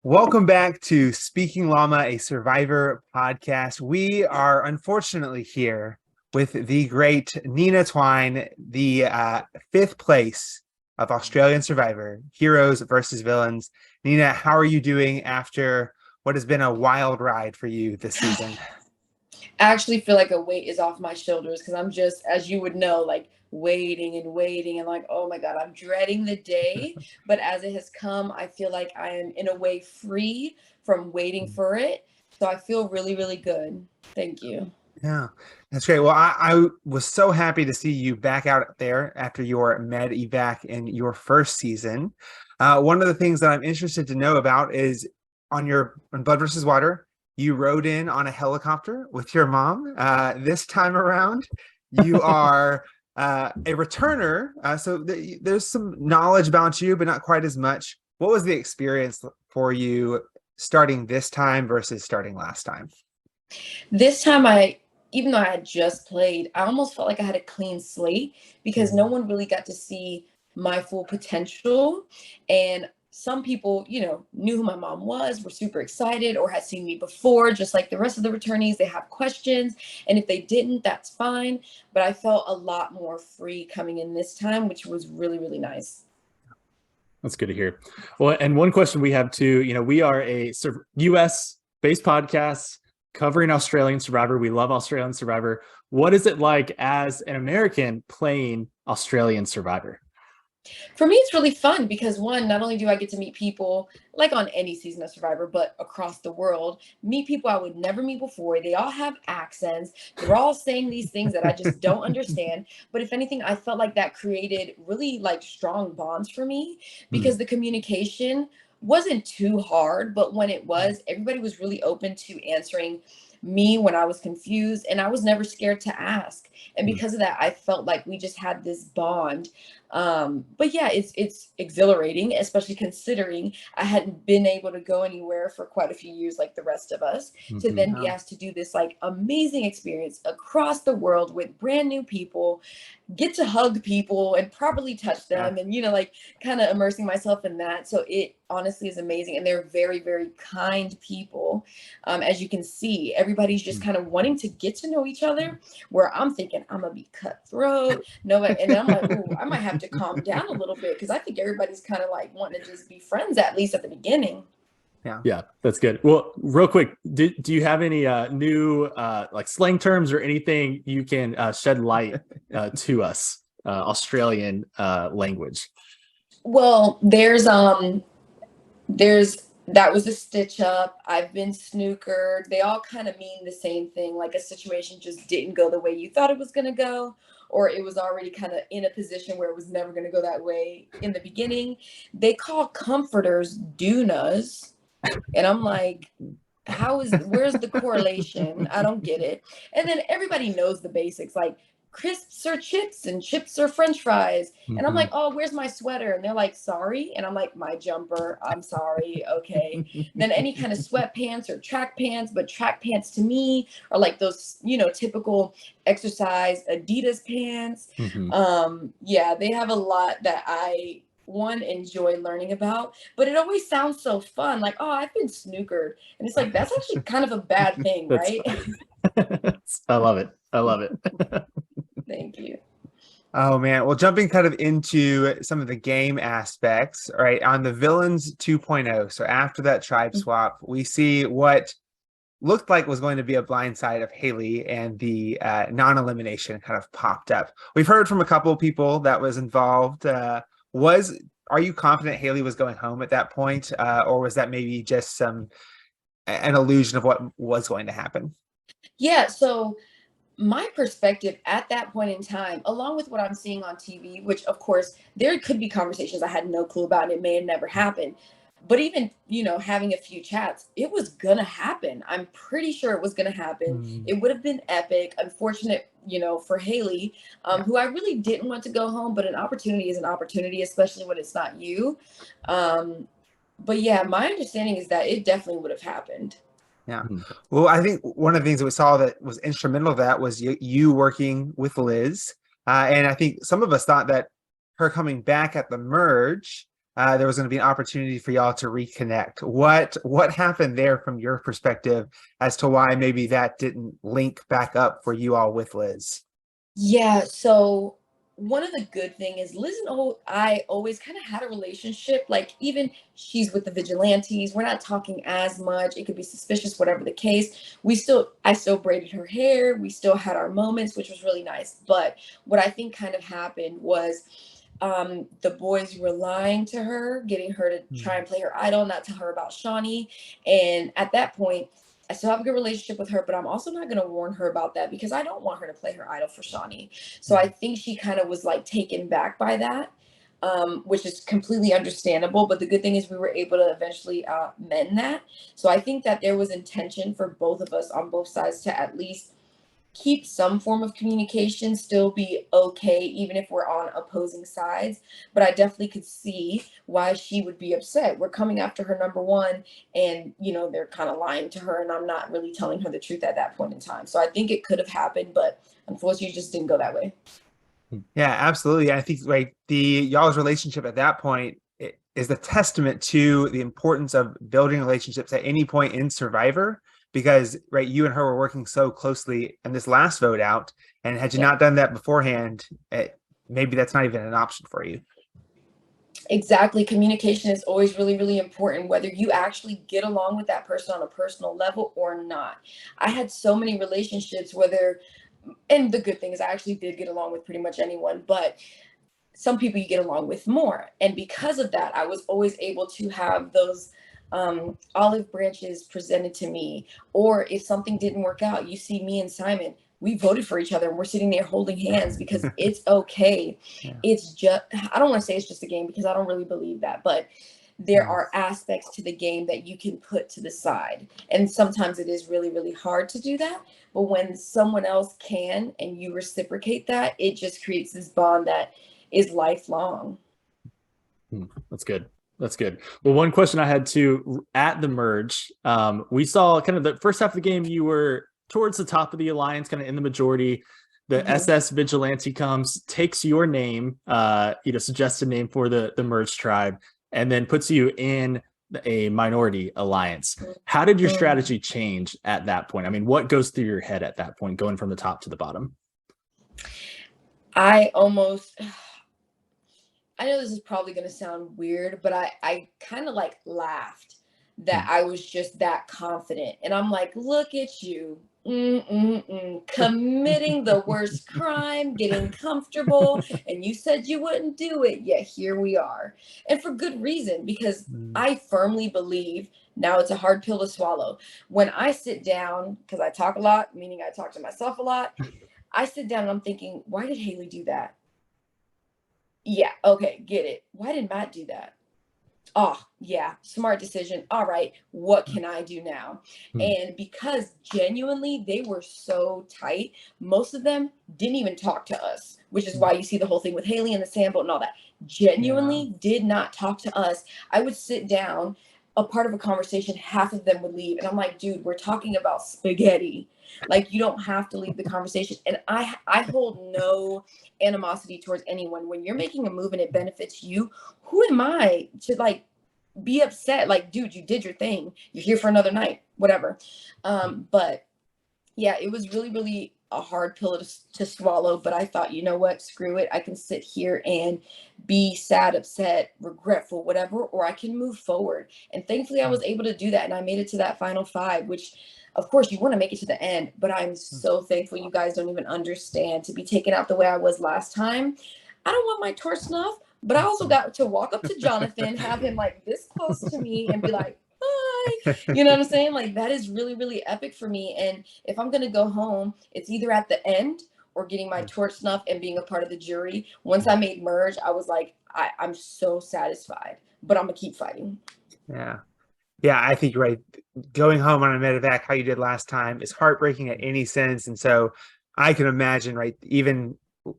Welcome back to Speaking Llama, a Survivor podcast. We are unfortunately here with the great Nina Twine, the fifth place of Australian Survivor, Heroes versus Villains. Nina, how are you doing after what has been a wild ride for you this season? I actually feel like a weight is off my shoulders because I'm just, as you would know, like waiting and waiting and like, oh my God, I'm dreading the day. But as it has come, I feel like I am in a way free from waiting for it. So I feel really, really good. Thank you. Yeah, that's great. Well, I was so happy to see you back out there after your med evac in your first season. One of the things that I'm interested to know about is on Blood versus Water, you rode in on a helicopter with your mom. This time around, you are a returner. There's some knowledge about you, but not quite as much. What was the experience for you starting this time versus starting last time? This time, even though I had just played, I almost felt like I had a clean slate because no one really got to see my full potential. And some people, knew who my mom was, were super excited, or had seen me before, just like the rest of the returnees. They have questions. And if they didn't, that's fine. But I felt a lot more free coming in this time, which was really, really nice. That's good to hear. Well, and one question we have too, we are a US based podcast covering Australian Survivor. We love Australian Survivor. What is it like as an American playing Australian Survivor? For me, it's really fun because one, not only do I get to meet people like on any season of Survivor, but across the world, meet people I would never meet before. They all have accents. They're all saying these things that I just don't understand. But if anything, I felt like that created really like strong bonds for me because the communication wasn't too hard, but when it was, everybody was really open to answering me when I was confused, and I was never scared to ask. And because of that, I felt like we just had this bond. But yeah, it's exhilarating, especially considering I hadn't been able to go anywhere for quite a few years like the rest of us, to then be asked to do this like amazing experience across the world with brand new people, get to hug people and properly touch them, and like kind of immersing myself in that. So it honestly is amazing, and they're very, very kind people. As you can see, everybody's just kind of wanting to get to know each other, where I'm thinking I'm gonna be cutthroat, no, and I'm like, ooh, I might have to calm down a little bit because I think everybody's kind of like wanting to just be friends, at least at the beginning. Yeah, that's good. Well, real quick, do you have any new like slang terms or anything you can shed light to us, Australian language? Well, there's that was a stitch up. I've been snookered. They all kind of mean the same thing, like a situation just didn't go the way you thought it was going to go, or it was already kind of in a position where it was never going to go that way in the beginning. They call comforters doonas. And I'm like, where's the correlation? I don't get it. And then everybody knows the basics, like crisps are chips and chips are French fries. And I'm like, oh, where's my sweater? And they're like, sorry. And I'm like, my jumper. I'm sorry. Okay. Then any kind of sweatpants or track pants, but track pants to me are like those, typical exercise Adidas pants. Yeah, they have a lot that I enjoy learning about, but it always sounds so fun, like, oh, I've been snookered, and it's like that's actually kind of a bad thing, right? I love it. Thank you. Oh man, well, jumping kind of into some of the game aspects, right? On the Villains 2.0, so after that tribe swap, we see what looked like was going to be a blind side of Haley, and the non-elimination kind of popped up. We've heard from a couple of people that was involved. Are you confident Haley was going home at that point, or was that maybe just an illusion of what was going to happen? Yeah, so my perspective at that point in time, along with what I'm seeing on TV, which of course there could be conversations I had no clue about and it may have never happened. But even, having a few chats, it was gonna happen. I'm pretty sure it was gonna happen. It would have been epic. Unfortunate, for Haley, who I really didn't want to go home, but an opportunity is an opportunity, especially when it's not you. But yeah, my understanding is that it definitely would have happened. Yeah. Well, I think one of the things that we saw that was instrumental to that was you working with Liz. And I think some of us thought that her coming back at the merge there was going to be an opportunity for y'all to reconnect. What happened there from your perspective as to why maybe that didn't link back up for you all with Liz? Yeah, so one of the good thing is Liz and I always kind of had a relationship. Like even she's with the vigilantes, we're not talking as much. It could be suspicious, whatever the case. I still braided her hair. We still had our moments, which was really nice. But what I think kind of happened was the boys were lying to her, getting her to try and play her idol, not tell her about Shawnee. And at that point, I still have a good relationship with her, but I'm also not going to warn her about that because I don't want her to play her idol for Shawnee. So I think she kind of was like taken back by that, which is completely understandable. But the good thing is we were able to eventually mend that. So I think that there was intention for both of us on both sides to at least keep some form of communication, still be okay, even if we're on opposing sides. But I definitely could see why she would be upset. We're coming after her number one, and they're kind of lying to her, and I'm not really telling her the truth at that point in time. So I think it could have happened, but unfortunately, it just didn't go that way. Yeah, absolutely. I think like y'all's relationship at that point is the testament to the importance of building relationships at any point in Survivor. Because you and her were working so closely in this last vote out, and had you not done that beforehand, maybe that's not even an option for you. Exactly. Communication is always really, really important, whether you actually get along with that person on a personal level or not. I had so many relationships and the good thing is I actually did get along with pretty much anyone, but some people you get along with more. And because of that, I was always able to have those olive branches presented to me. Or if something didn't work out, you see me and Simon, we voted for each other and we're sitting there holding hands because it's okay. Yeah. It's just, I don't want to say it's just a game because I don't really believe that, but there are aspects to the game that you can put to the side. And sometimes it is really, really hard to do that. But when someone else can and you reciprocate that, it just creates this bond that is lifelong. That's good. That's good. Well, one question I had too at the merge, we saw kind of the first half of the game, you were towards the top of the alliance, kind of in the majority. The SS Vigilante comes, takes your name, suggests a name for the merge tribe, and then puts you in a minority alliance. How did your strategy change at that point? I mean, what goes through your head at that point, going from the top to the bottom? I know this is probably going to sound weird, but I kind of like laughed that I was just that confident. And I'm like, look at you, committing the worst crime, getting comfortable. And you said you wouldn't do it. Yet here we are. And for good reason, because I firmly believe, now it's a hard pill to swallow. When I sit down, because I talk a lot, meaning I talk to myself a lot, I sit down and I'm thinking, why did Haley do that? Yeah, okay, get it. Why did Matt do that? Oh, yeah, smart decision. All right, what can I do now? And because genuinely they were so tight, most of them didn't even talk to us, which is why you see the whole thing with Haley and the sandboat and all that. Genuinely did not talk to us. I would sit down, a part of a conversation, half of them would leave. And I'm like, dude, we're talking about spaghetti. Like, you don't have to leave the conversation. And I hold no animosity towards anyone. When you're making a move and it benefits you, who am I to like be upset? Like, dude, you did your thing. You're here for another night, whatever. But yeah, it was really, really a hard pill to swallow. But I thought, you know what, screw it. I can sit here and be sad, upset, regretful, whatever, or I can move forward. And thankfully I was able to do that. And I made it to that final five, which of course you want to make it to the end, but I'm so thankful. You guys don't even understand, to be taken out the way I was last time. I don't want my torch snuff, but I also got to walk up to Jonathan, have him like this close to me and be like, hi, you know what I'm saying? Like, that is really, really epic for me. And if I'm going to go home, it's either at the end or getting my torch snuff and being a part of the jury. Once I made merge, I was like, I'm so satisfied, but I'm gonna keep fighting. Yeah, I think you're right. Going home on a medevac, how you did last time, is heartbreaking at any sense. And so I can imagine, right, even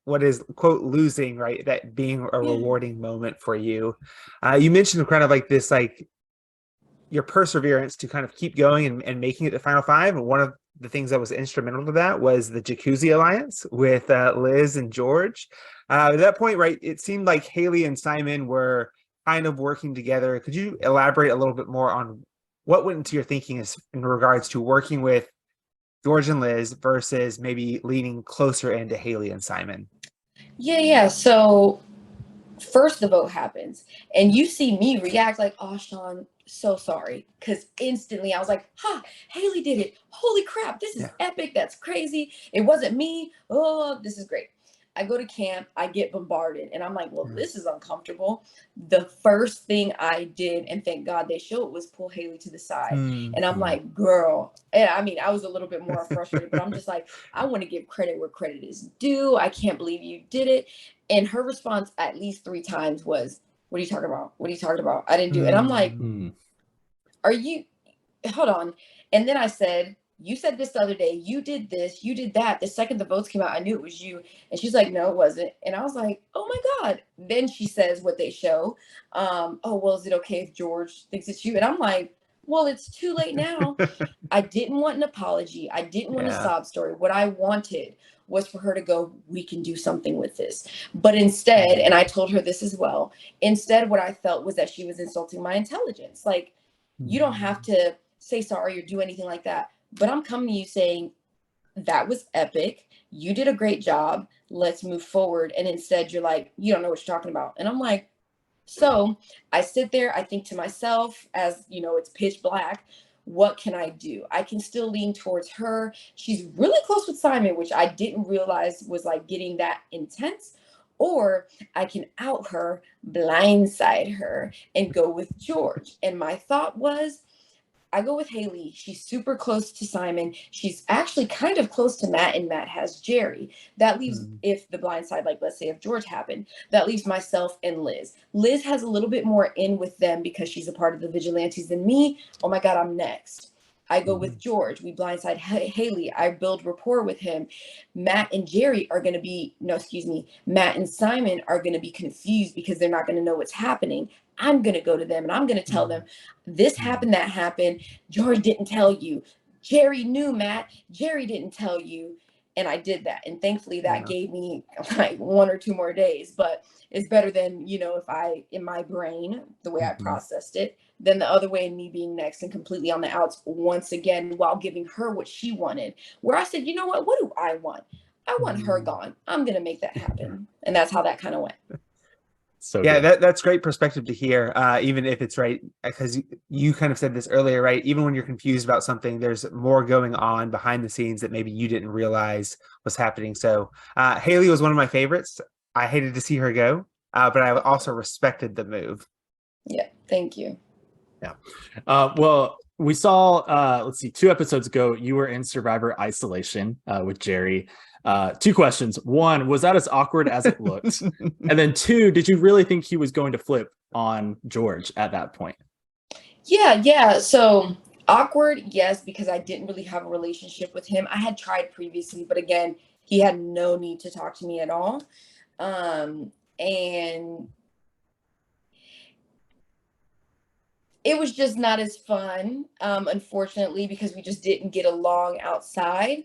what is, quote, losing, right, that being a rewarding moment for you. You mentioned kind of like this, like your perseverance to kind of keep going and making it to Final Five. And one of the things that was instrumental to that was the Jacuzzi Alliance with Liz and George. At that point, right, it seemed like Haley and Simon were kind of working together. Could you elaborate a little bit more on what went into your thinking in regards to working with George and Liz versus maybe leaning closer into Haley and Simon? Yeah. So first the vote happens and you see me react like, oh, Sean, so sorry. Because instantly I was like, ha, Haley did it. Holy crap, this is epic. That's crazy. It wasn't me. Oh, this is great. I go to camp, I get bombarded, and I'm like, well, this is uncomfortable. The first thing I did, and thank God they showed, was pull Haley to the side. And I'm like, girl, and I mean, I was a little bit more frustrated, but I'm just like, I want to give credit where credit is due. I can't believe you did it. And her response at least 3 times was, what are you talking about? What are you talking about? I didn't do it. And I'm like, are you, hold on. And then I said, you said this the other day, you did this, you did that. The second the votes came out, I knew it was you. And she's like, no, it wasn't. And I was like, oh my God. Then she says what they show. Oh, well, is it okay if George thinks it's you? And I'm like, well, it's too late now. I didn't want an apology. I didn't want a sob story. What I wanted was for her to go, we can do something with this. But instead, and I told her this as well, instead what I felt was that she was insulting my intelligence. Like, you don't have to say sorry or do anything like that. But I'm coming to you saying, that was epic. You did a great job. Let's move forward. And instead you're like, you don't know what you're talking about. And I'm like, so I sit there, I think to myself, as you know, it's pitch black. What can I do? I can still lean towards her. She's really close with Simon, which I didn't realize was like getting that intense. Or I can out her, blindside her, and go with George. And my thought was, I go with Haley. She's super close to Simon. She's actually kind of close to Matt, and Matt has Jerry. That leaves, if the blind side, like let's say if George happened, that leaves myself and Liz. Liz has a little bit more in with them because she's a part of the vigilantes than me. Oh my God, I'm next. I go with George. We blindside Haley. I build rapport with him. Matt and Jerry are going to be, Matt and Simon are going to be confused because they're not going to know what's happening. I'm going to go to them and I'm going to tell them this happened, that happened. George didn't tell you. Jerry knew, Matt. Jerry didn't tell you. And I did that. And thankfully that gave me like 1 or 2 more days, but it's better than, if I, in my brain, the way I processed it, than the other way, and me being next and completely on the outs once again, while giving her what she wanted, where I said, you know what do I want? I want her gone. I'm going to make that happen. And that's how that kind of went. So that's great perspective to hear, even if it's right, because you kind of said this earlier, right? Even when you're confused about something, there's more going on behind the scenes that maybe you didn't realize was happening. So Haley was one of my favorites. I hated to see her go, but I also respected the move. Yeah, thank you. Yeah. Well, we saw, let's see, 2 episodes ago, you were in Survivor Isolation with Jerry. 2 questions. 1, was that as awkward as it looked? And then 2, did you really think he was going to flip on George at that point? Yeah. So awkward, yes, because I didn't really have a relationship with him. I had tried previously, but again, he had no need to talk to me at all. And it was just not as fun, unfortunately, because we just didn't get along outside.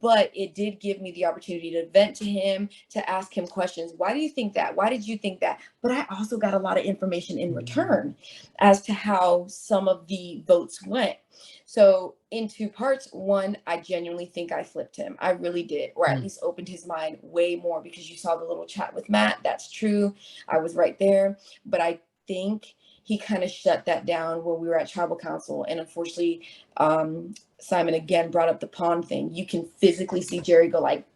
But it did give me the opportunity to vent to him, to ask him questions. Why do you think that? Why did you think that? But I also got a lot of information in return as to how some of the votes went. So in 2 parts, 1, I genuinely think I flipped him. I really did, or at least opened his mind way more, because you saw the little chat with Matt. That's true. I was right there. But I think he kind of shut that down when we were at tribal council. And unfortunately, Simon again brought up the pawn thing. You can physically see Jerry go like,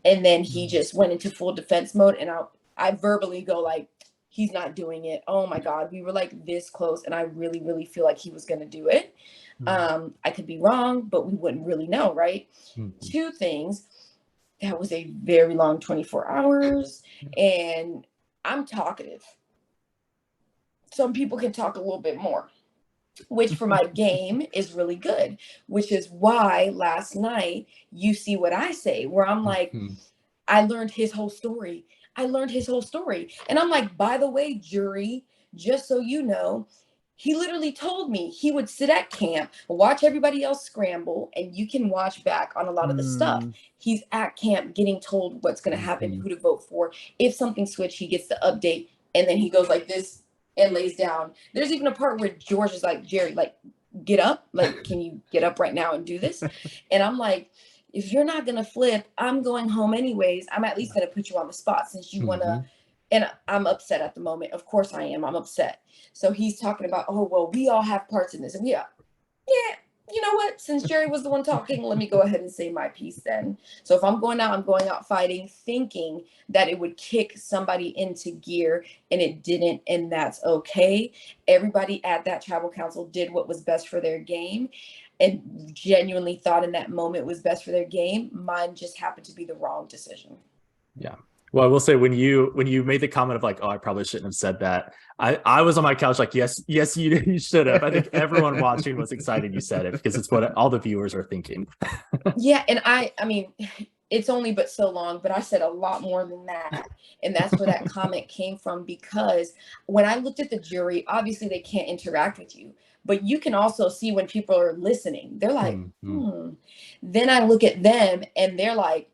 and then he just went into full defense mode. And I verbally go like, he's not doing it. Oh my God. We were like this close. And I really, really feel like he was going to do it. I could be wrong, but we wouldn't really know. Right. 2 things. That was a very long 24 hours. And I'm talkative. Some people can talk a little bit more, which for my game is really good, which is why last night you see what I say, where I'm like, I learned his whole story. And I'm like, by the way, jury, just so you know, he literally told me he would sit at camp, watch everybody else scramble, and you can watch back on a lot of the stuff. He's at camp getting told what's going to happen, who to vote for. If something switched, he gets the update, and then he goes like this, and lays down. There's even a part where George is like, Jerry, like, get up. Like, can you get up right now and do this? And I'm like, if you're not going to flip, I'm going home anyways. I'm at least going to put you on the spot since you want to. And I'm upset at the moment. Of course I am. I'm upset. So he's talking about, oh, well, we all have parts in this. And yeah, you know what? Since Jerry was the one talking, let me go ahead and say my piece then. So if I'm going out fighting, thinking that it would kick somebody into gear, and it didn't, and that's okay. Everybody at that tribal council did what was best for their game and genuinely thought in that moment was best for their game. Mine just happened to be the wrong decision. Yeah. Well, I will say when you made the comment of like, oh, I probably shouldn't have said that. I was on my couch like, yes, you should have. I think everyone watching was excited you said it because it's what all the viewers are thinking. Yeah, and I mean, it's only but so long, but I said a lot more than that. And that's where that comment came from, because when I looked at the jury, obviously they can't interact with you, but you can also see when people are listening. They're like, Then I look at them and they're like,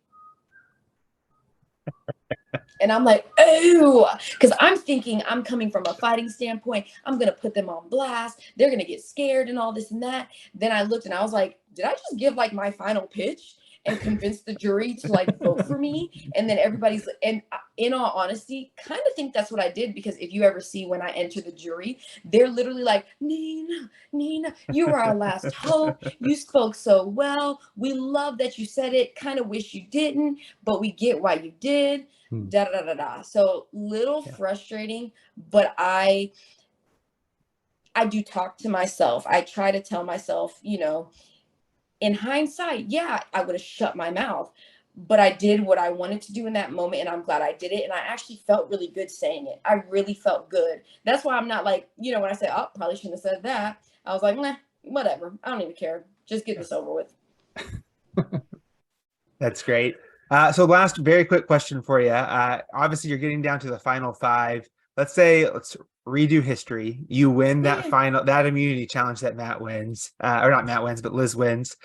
and I'm like, oh, because I'm thinking I'm coming from a fighting standpoint. I'm going to put them on blast. They're going to get scared and all this and that. Then I looked and I was like, did I just give like my final pitch and convince the jury to like vote for me? And then everybody's, and in all honesty, kind of think that's what I did, because if you ever see when I enter the jury, they're literally like, Nina, you were our last hope. You spoke so well. We love that you said it. Kind of wish you didn't, but we get why you did. Da da da da. So little frustrating, but I do talk to myself. I try to tell myself, you know, in hindsight, yeah, I would have shut my mouth, but I did what I wanted to do in that moment, and I'm glad I did it. And I actually felt really good saying it. I really felt good. That's why I'm not like, you know, when I say, oh, probably shouldn't have said that, I was like, nah, whatever. I don't even care. Just get this over with. That's great. So last very quick question for you. Obviously you're getting down to the final 5. Let's redo history. You win that immunity challenge that Matt wins, or not Matt wins, but Liz wins.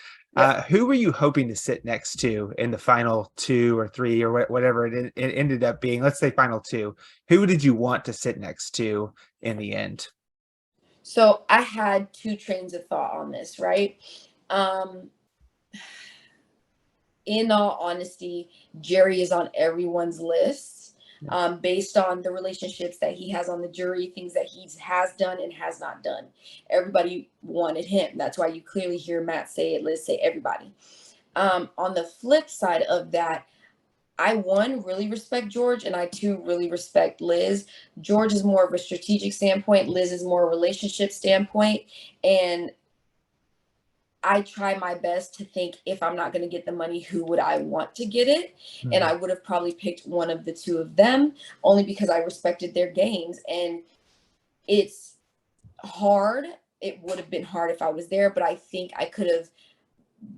Who were you hoping to sit next to in the final 2 or 3 or whatever it ended up being? Let's say final 2. Who did you want to sit next to in the end? So I had 2 trains of thought on this, right? In all honesty, Jerry is on everyone's list based on the relationships that he has on the jury, things that he has done and has not done. Everybody wanted him. That's why you clearly hear Matt say it, Liz say everybody. On the flip side of that, I, 1, really respect George, and I, 2, really respect Liz. George is more of a strategic standpoint. Liz is more a relationship standpoint. And I try my best to think, if I'm not going to get the money, who would I want to get it? And I would have probably picked one of the 2 of them, only because I respected their games. And it's hard. It would have been hard if I was there, but I think I could have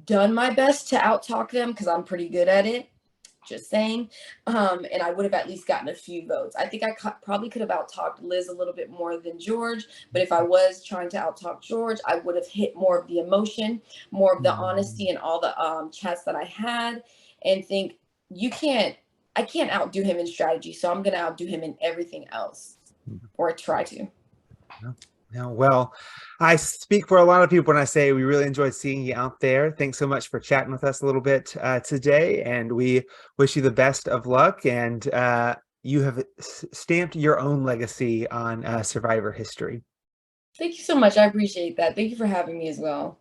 done my best to out-talk them, because I'm pretty good at it. Just saying. And I would have at least gotten a few votes. I think I probably could have out-talked Liz a little bit more than George, but if I was trying to out-talk George, I would have hit more of the emotion, more of the honesty, and all the chats that I had, and think, I can't outdo him in strategy, so I'm going to outdo him in everything else, or try to. No, well, I speak for a lot of people when I say we really enjoyed seeing you out there. Thanks so much for chatting with us a little bit today, and we wish you the best of luck. And you have stamped your own legacy on Survivor history. Thank you so much. I appreciate that. Thank you for having me as well.